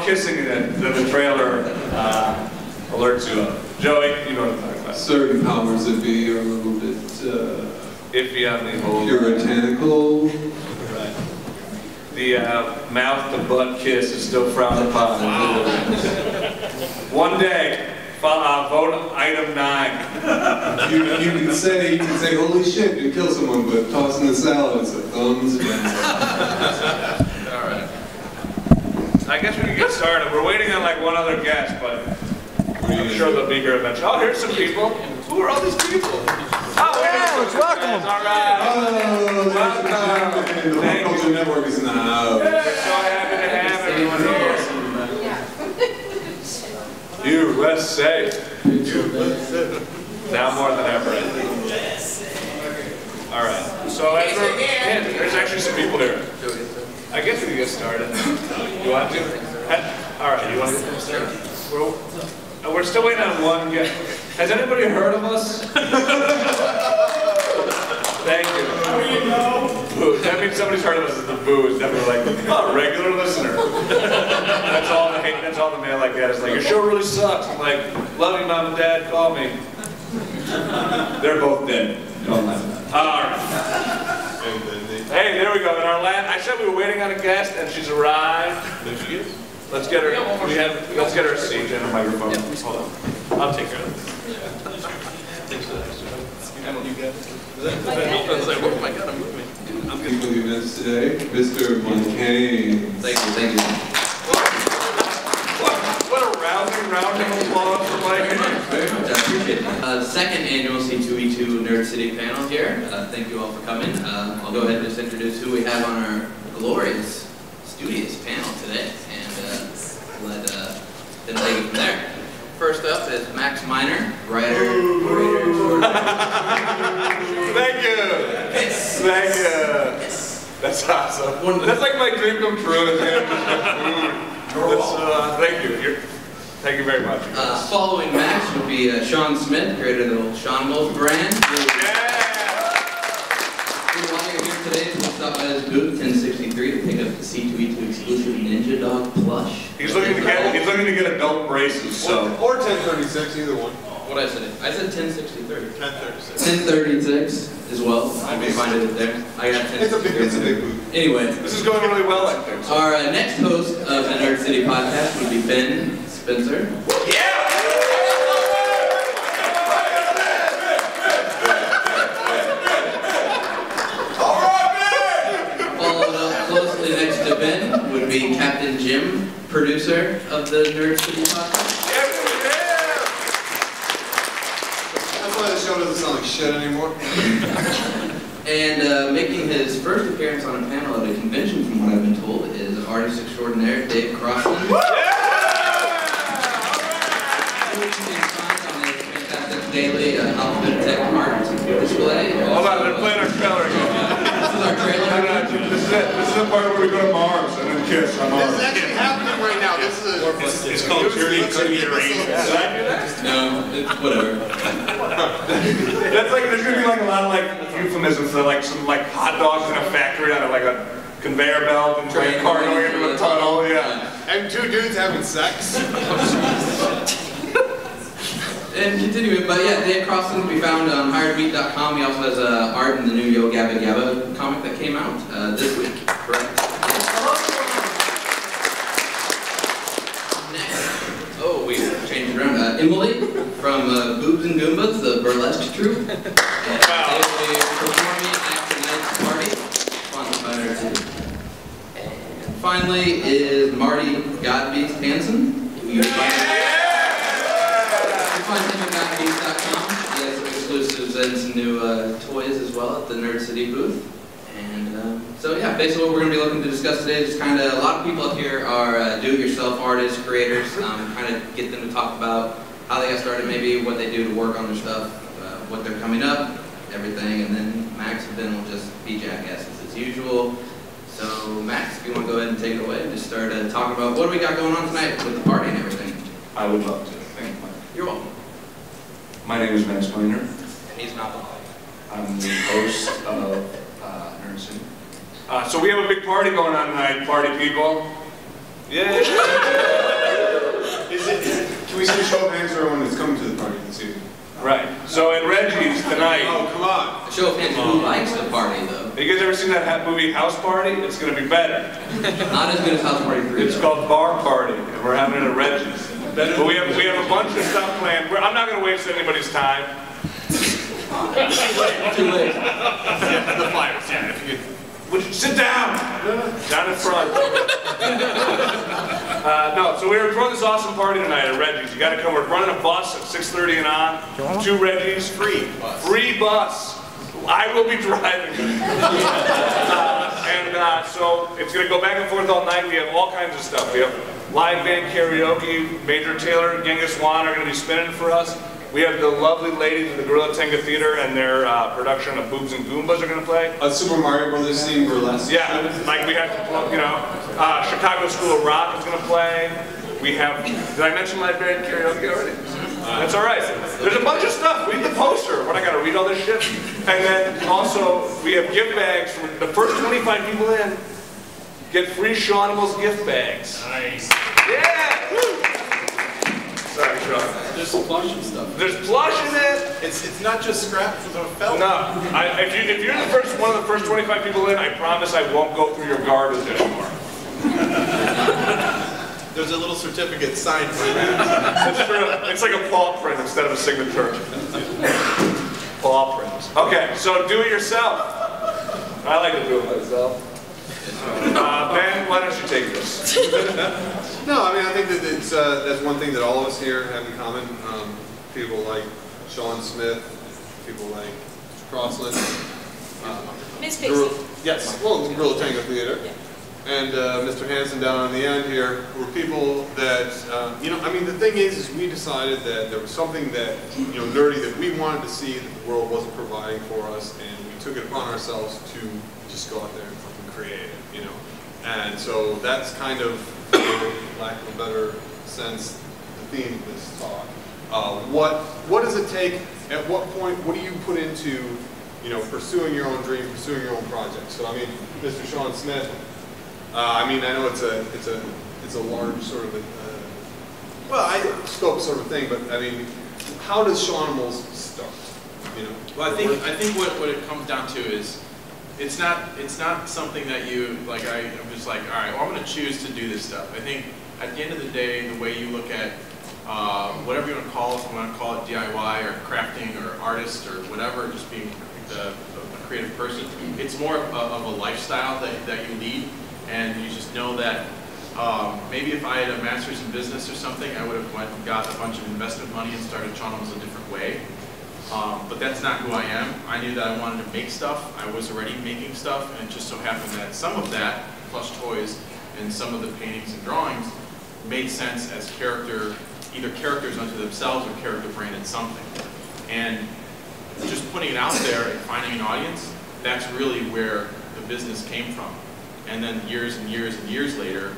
kissing than the trailer alerts you of. Joey, you know what I'm talking about. Certain powers that be are a little bit iffy on the whole puritanical. Right. The mouth to butt kiss is still frowned upon. Wow. One day, vote item 9. You can say holy shit, you kill someone, but tossing the salad is a thumbs down. Alright. I guess we can get started. We're waiting on like one other guest, but I'm sure they'll be here eventually. Oh, here's some people. Who are all these people? Oh, yeah, let's welcome them. Alright. Oh, welcome. The Pop Culture Network is in the house. We're so happy to have everyone here. USA. Now more than ever. Alright, so as we're in, there's actually some people here. I guess we can get started. You want to? Alright, you want to get started? We're still waiting on one guest. Has anybody heard of us? Thank you. Booze. That means somebody's heard of us as the booze. Definitely like, oh, regular listener. That's all the hate. That's all the mail I get. It's like, your show really sucks. I'm like, love you, mom and dad. Call me. They're both dead. Don't laugh. All right. Hey, there we go. In our I said we were waiting on a guest, and she's arrived. There she is. Let's get her. Let's get her a seat and a microphone. Yeah, hold on. I'll take care of this. Thanks for that. You guys. I was like, oh my God, I'm moving. I'm going to give events today, Mr. Montaigne. Thank you, thank you. What a rousing round of applause for Mike. I appreciate it. Second annual C2E2 Nerd City panel here. Thank you all for coming. I'll go ahead and just introduce who we have on our glorious, studious panel today, and let them take it from there. First up is Max Miner, writer, creator, Thank you! Yes. Thank you! Yes. That's awesome. That's like my dream come true. Thank you. Thank you very much. Following Max would be Shawn Smith, creator of the old Shawn Wolf brand. Yeah! While you're here today, we'll stop by his booth 1063 to pick up the C2E2 exclusive Ninja Dog plush. He's looking to get adult braces, so. Or 1036, either one. What did I say? I said 1063. 1036. 1036 as well. I may find it there. I got 10. It's a big booth. Anyway. This is going really well, I think. So. Our next host of the Nerd City podcast would be Ben Spencer. Yeah! Ben would be Captain Jim, producer of the Nerd City podcast. Yes, That's why the show doesn't sound like shit anymore. And making his first appearance on a panel at a convention, from what I've been told, is artist extraordinaire Dave Crossland. Yeah! Who can be found on his fantastic daily Alphabet Tech art display. Hold on, they're playing our trailer again. This is our trailer. This is it. This is the part where we go to Mars and then kiss on Mars. This is actually happening right now. This is it's called Journey to the Dream. Did I do that? No, whatever. That's like, there's gonna be like a lot of like euphemisms for like some like hot dogs in a factory on like a conveyor belt and like a car going into a tunnel, yeah. And two dudes having sex. And continuing, but yeah, Dave Crossland can be found on hiredbeat.com. He also has art in the new Yo Gabba Gabba comic that came out this week, correct? Next, we changed it around. Emily from Boobs and Goombas, the burlesque troupe. And they will be performing at tonight's party, sponsored by Nerd City. And finally is Marty Godbeast Hansen, who you find him at Godbeast.com. He has some exclusives and some new toys as well at the Nerd City booth. And so yeah, basically what we're going to be looking to discuss today is kind of, a lot of people up here are do-it-yourself artists, creators, kind of get them to talk about how they got started, maybe what they do to work on their stuff, what they're coming up, everything, and then Max and Ben will just be jackasses as usual. So Max, if you want to go ahead and take it away and just start talking about what do we got going on tonight with the party and everything. I would love to. Thank you. You're welcome. My name is Max Miner. And he's not the I'm the host of Nerd City. So we have a big party going on tonight, party people. Yeah. Can we see a show of hands for everyone that's coming to the party this evening? Right. So in Reggie's tonight. Oh, come on. A show of hands who likes the party, though. Have you guys ever seen that movie House Party? It's going to be better. Not as good as House Party 3. It's called Bar Party, and we're having it at Reggie's. But we have a bunch of stuff planned. I'm not going to waste anybody's time. Too late. Yeah, the flyers. Yeah, if you could. Would you sit down? Down in front. No, so we're throwing this awesome party tonight at Reggie's. You got to come. We're running a bus at 6:30 and on. 2 Reggie's, free bus. I will be driving. So it's going to go back and forth all night. We have all kinds of stuff. We have live band karaoke. Major Taylor and Genghis Wan are going to be spinning for us. We have the lovely ladies of the Gorilla Tenga Theater and their production of Boobs and Goombas are going to play. A Super Mario Brothers theme burlesque. Yeah, like we have, Chicago School of Rock is going to play. We have, did I mention live band karaoke already? That's all right. There's a bunch of stuff. Read the poster. What, I got to read all this shit? And then also, we have gift bags. For the first 25 people in get free Shawnimals gift bags. Nice. Yeah! Woo! Sorry, Shawn. There's some plush and stuff. There's plush in it. It's not just scraps with a felt. No. If you're one of the first 25 people in, I promise I won't go through your garbage anymore. There's a little certificate signed for that. It's true. It's like a paw print instead of a signature. Paw print. Okay, so do it yourself. I like to do it myself. Ben, why don't you take this? No, I mean, I think that that's one thing that all of us here have in common. People like Shawn Smith, people like Crossland. MsPixy. Yes, well, Gorilla Tango Theater. Yeah. And Mr. Hansen down on the end here were people that, I mean, the thing is we decided that there was something that, nerdy that we wanted to see that the world wasn't providing for us, and we took it upon ourselves to just go out there and fucking create it, And so that's kind of, for lack of a better sense, the theme of this talk. What does it take, at what point, what do you put into, pursuing your own dream, pursuing your own project? So, I mean, Mr. Shawn Smith, I mean, I know it's a large sort of scope sort of thing, but I mean, how does Shawnimals start? Well, I think what it comes down to is it's not something that you like. I'm just like, all right, well, I'm going to choose to do this stuff. I think at the end of the day, the way you look at whatever you want to call it, if you want to call it DIY or crafting or artist or whatever, just being a creative person, it's more of a lifestyle that you lead. And you just know that maybe if I had a master's in business or something, I would have went and got a bunch of investment money and started Shawnimals a different way. But that's not who I am. I knew that I wanted to make stuff. I was already making stuff, and it just so happened that some of that, plush toys, and some of the paintings and drawings, made sense as either characters unto themselves or character branded something. And just putting it out there and finding an audience, that's really where the business came from. And then years and years and years later,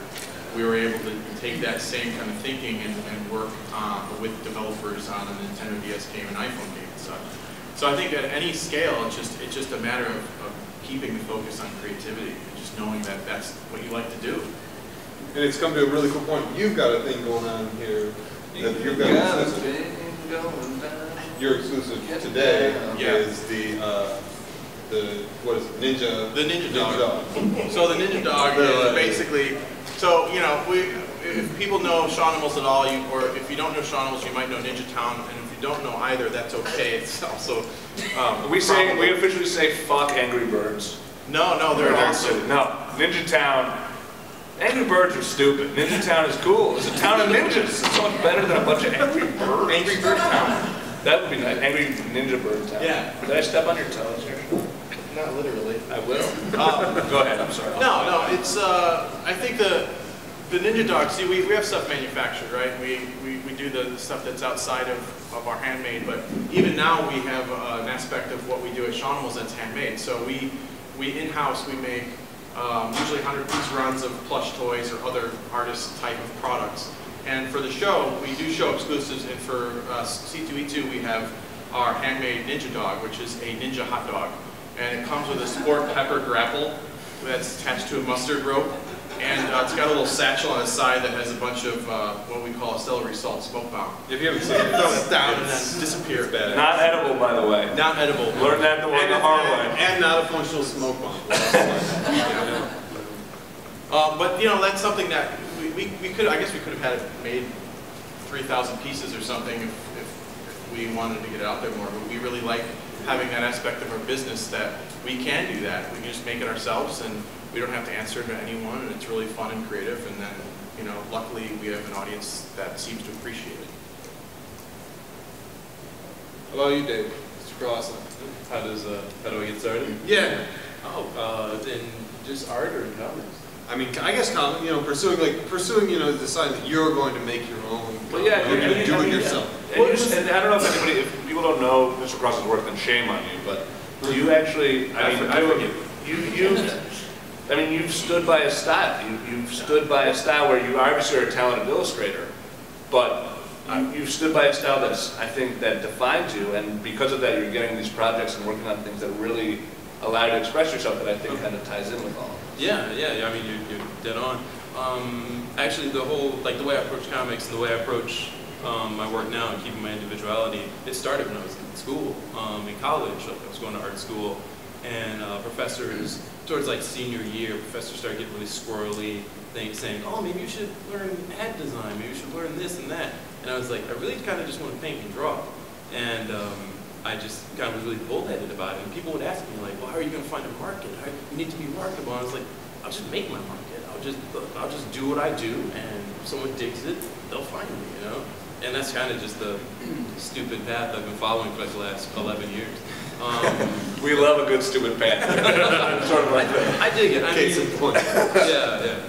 we were able to take that same kind of thinking and work with developers on a Nintendo DS game and iPhone game and such. So I think at any scale, it's just a matter of keeping the focus on creativity and just knowing that that's what you like to do. And it's come to a really cool point. You've got a thing going on here. That you've got exclusive. Your exclusive today is the what is it? The Ninja Dog. So the Ninja Dog is basically, if people know Shawnimals at all, or if you don't know Shawnimals, you might know Ninja Town, and if you don't know either, that's okay. It's also we officially say fuck Angry Birds. No, they're awesome. No, Ninja Town. Angry Birds are stupid. Ninja Town is cool. It's a town of ninjas. It's so much better than a bunch of Angry Birds. Angry Bird Town. That would be nice. Angry Ninja Bird Town. Yeah. Did I step on your toes here? Not literally. I will. Go ahead, I'm sorry. No, it's, I think the Ninja Dog, see, we have stuff manufactured, right? We do the stuff that's outside of our handmade, but even now we have an aspect of what we do at Shawnimals that's handmade. So we in-house, we make usually 100-piece runs of plush toys or other artist type of products. And for the show, we do show exclusives, and for C2E2, we have our handmade Ninja Dog, which is a ninja hot dog. And it comes with a sport pepper grapple that's attached to a mustard rope. And it's got a little satchel on the side that has a bunch of what we call a celery salt smoke bomb. If you haven't seen it, Throw it down and then disappear. Not edible, by the way. Not edible. Learn that the hard way. and not a functional smoke bomb. But you know, that's something that we could, I guess we could have had it made 3,000 pieces or something if we wanted to get it out there more. But we really like having that aspect of our business that we can do that. We can just make it ourselves, and we don't have to answer to anyone, and it's really fun and creative. And then, you know, luckily we have an audience that seems to appreciate it. How about you, Dave? Mr. Crossland. How do I get started? Yeah. Oh, then just art or comics? I mean, I guess you know, pursuing, you know, deciding that you're going to make your own. Well, yeah, you're going to do it yourself. And I don't know if anybody, if people don't know Mr. Cross's work, then shame on you. But you actually, I mean, you've stood by a style. You've stood by a style where you obviously are a talented illustrator, but you've stood by a style that's, I think, that defines you. And because of that, you're getting these projects and working on things that really allow you to express yourself. That I think kind of ties in with all of this. Yeah. I mean, you're dead on. Actually, the way I approach comics and the way I approach my work now and keeping my individuality, it started when I was in school, in college. I was going to art school, and professors, towards like senior year, professors started getting really squirrely, saying, oh, maybe you should learn ad design, maybe you should learn this and that. And I was like, I really kind of just want to paint and draw. And I just kind of was really bullheaded about it. And people would ask me like, well, how are you going to find a market? You need to be marketable. And I was like, I'll just make my market. I'll just do what I do, and if someone digs it, they'll find me, you know? And that's kind of just the stupid path I've been following for like the last 11 years. We love a good stupid path. Sort of like that. I dig it. Case in point. Yeah.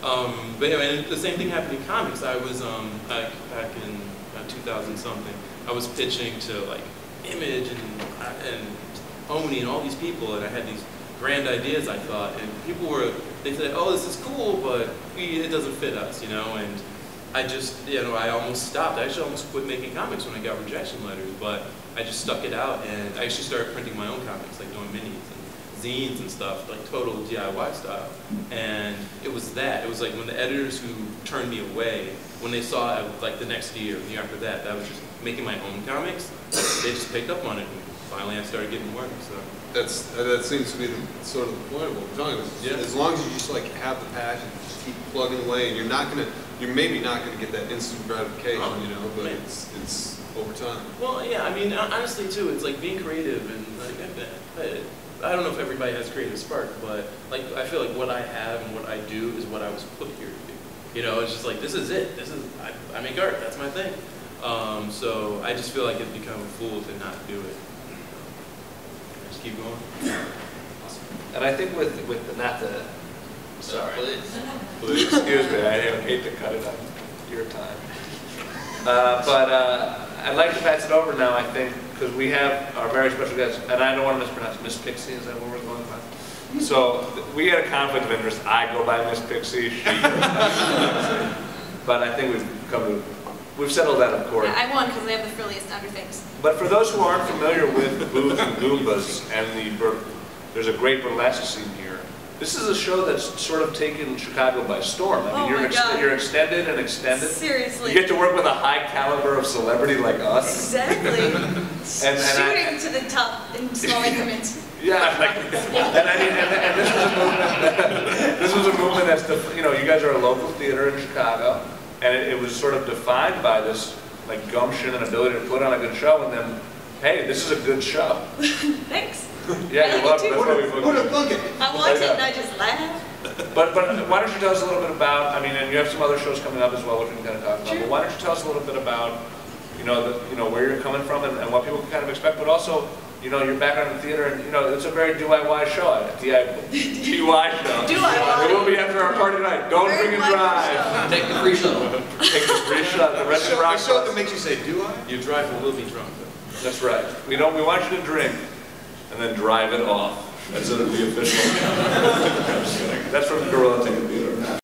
But anyway, and the same thing happened in comics. I was back in 2000 something. I was pitching to like Image and Oni and all these people, and I had these grand ideas, I thought, and people they said, oh, this is cool, but it doesn't fit us, you know. And I just, you know, I almost stopped. I actually almost quit making comics when I got rejection letters, but I just stuck it out, and I actually started printing my own comics, like doing minis and zines and stuff, like total DIY style. And it was that. It was like when the editors who turned me away, when they saw it, like the next year, the year after that, I was just making my own comics, they just picked up on it, and finally I started getting work, so. That seems to be sort of the point of what we're talking about. Yeah. As long as you just like have the passion, just keep plugging away, and you're maybe not gonna get that instant gratification, you know, but it's over time. Well, yeah, I mean, honestly too, it's like being creative, and like, I don't know if everybody has creative spark, but like I feel like what I have and what I do is what I was put here to do. You know, it's just like, this is it. I make art. That's my thing. So I just feel like it'd become a fool to not do it. Just keep going. Awesome. And I think with sorry. Please. Excuse me, I hate to cut it on your time. But I'd like to pass it over now, I think, because we have our very special guest, and I don't want to mispronounce, MsPixy, is that what we're going by? So we had a conflict of interest. I go by MsPixy, she goes by MsPixy. But I think we've settled that in court. Yeah, I won because they have the frilliest under things. But for those who aren't familiar with Booth and Goombas, and there's a great burlesque scene here. This is a show that's sort of taken Chicago by storm. I mean, you're extended and extended. Seriously. You get to work with a high caliber of celebrity like us. Exactly. Shooting to the top in small increments. Yeah, and I mean, and this was a movement. This was a movement that's, you know, you guys are a local theater in Chicago, and it was sort of defined by this like gumption and ability to put on a good show, and then, hey, this is a good show. Thanks. Yeah, you're welcome. That's why we booked Who'd you. have thunk it? I watch it and I just laugh. But why don't you tell us a little bit about, I mean, and you have some other shows coming up as well, which we can kind of talk about. Sure. But why don't you tell us a little bit about, where you're coming from and what people can kind of expect, but also, your background in theater, and it's a very DIY show, DIY show. It will be after our party tonight. Don't drink and drive. Take the free shuttle. Take the free shuttle. The rest of the rock. A show that makes you say, "Do I?" Your driver will be drunk, though. That's right. We want you to drink and then drive it off. That's the official. I'm just kidding. That's from Gorilla Ticket Theater.